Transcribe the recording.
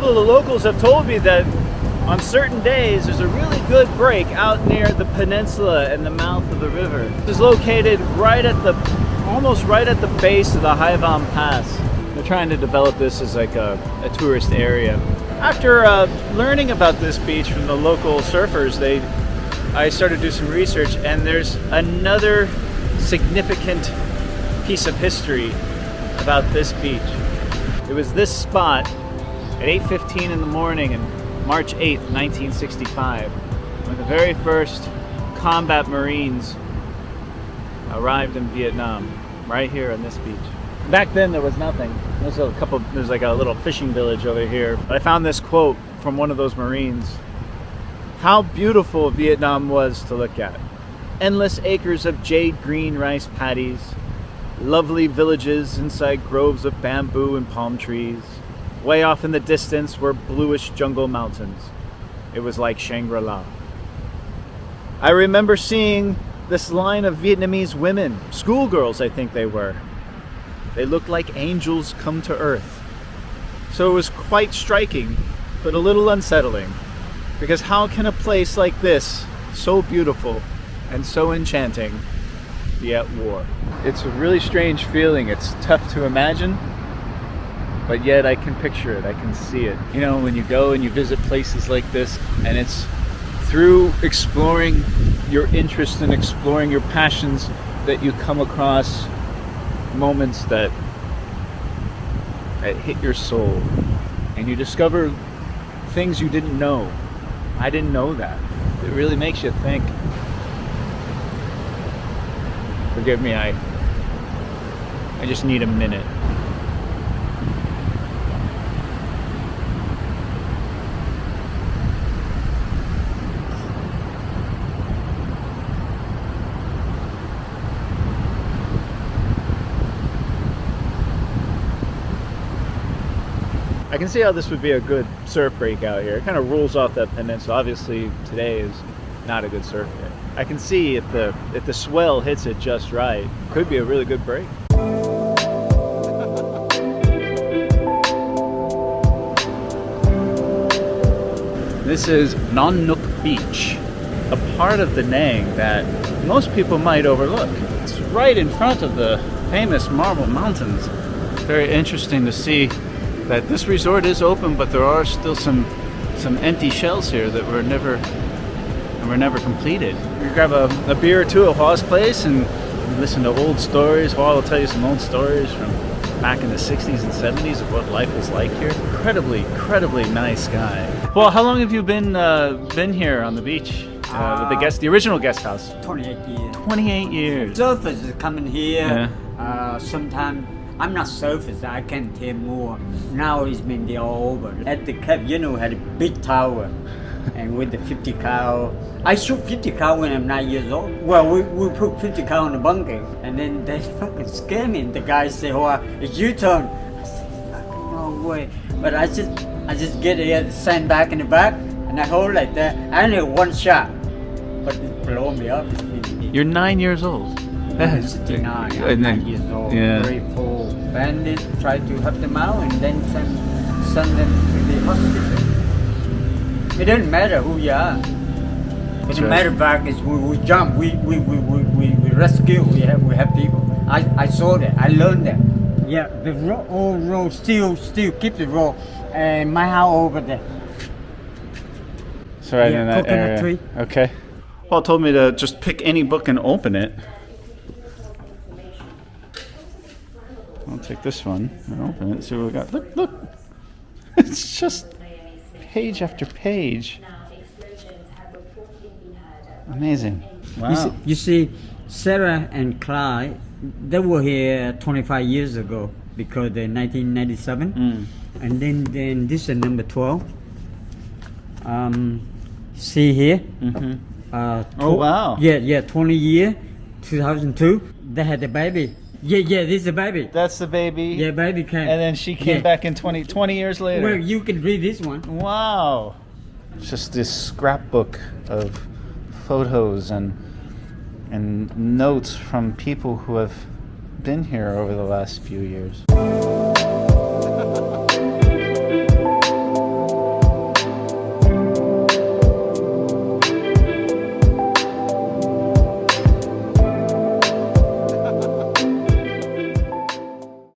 of the locals have told me that on certain days there's a really good break out near the peninsula and the mouth of the river. It is located almost right at the base of the Hai Vam Pass. They're trying to develop this as like a tourist area. After learning about this beach from the local surfers, I started to do some research, and there's another significant piece of history about this beach. It was this spot at 8:15 in the morning on March 8th, 1965, when the very first combat Marines arrived in Vietnam, right here on this beach. Back then there was nothing. There's like a little fishing village over here. But I found this quote from one of those Marines. How beautiful Vietnam was to look at. Endless acres of jade green rice paddies, lovely villages inside groves of bamboo and palm trees. Way off in the distance were bluish jungle mountains. It was like Shangri-La. I remember seeing this line of Vietnamese women, schoolgirls I think they were. They looked like angels come to earth. So it was quite striking, but a little unsettling. Because how can a place like this, so beautiful and so enchanting, be at war? It's a really strange feeling. It's tough to imagine, but yet I can picture it, I can see it. You know, when you go and you visit places like this, and it's through exploring your interests and exploring your passions that you come across moments that hit your soul, and you discover things you didn't know. I didn't know that. It really makes you think. Forgive me, I just need a minute. I can see how this would be a good surf break out here. It kind of rolls off that peninsula. Obviously today is not a good surf day. I can see if the swell hits it just right, could be a really good break. This is Non Nook Beach, a part of Da Nang that most people might overlook. It's right in front of the famous Marble Mountains. Very interesting to see that this resort is open, but there are still some empty shells here that were never completed. You grab a beer or two at Hua's place and listen to old stories. Hua will tell you some old stories from back in the 60s and 70s of what life was like here. Incredibly nice guy. Well, how long have you been here on the beach? The original guest house? 28 years. 28 years. Surfers coming here. Yeah. Sometimes I'm not surfers, I can tell more. Now it's been there all over. At the Cape, had a big tower, and with the 50 cow. I shoot 50 cow when I'm 9 years old. Well, we put 50 cow in the bunker, and then they fucking scare me. And the guy say, "Oh, it's your turn." I said, "Fucking no way!" But I just get the sand back in the back, and I hold like that. I only have one shot, but it blow me up. You're 9 years old. I'm 69. I'm 9 years old. Yeah. Very full. Bandits try to help them out, and then send them to the hospital. It doesn't matter who you are. It doesn't matter back is we jump, we rescue, we have people. I saw that, I learned that. Yeah, the old road still keep the road, and my house over there. So right in that area. Tree. Okay. Paul told me to just pick any book and open it. I'll take this one and open it and see what we got. Look. It's just page after page. Amazing. Wow. You see, Sarah and Clyde, they were here 25 years ago because they're 1997. And then this is number 12. See here? Oh, wow. Yeah, 20 year, 2002. They had a baby. Yeah, this is a baby. That's the baby. Yeah, baby came. And then she came back in 20 years later. Well, you can read this one. Wow. It's just this scrapbook of photos and notes from people who have been here over the last few years.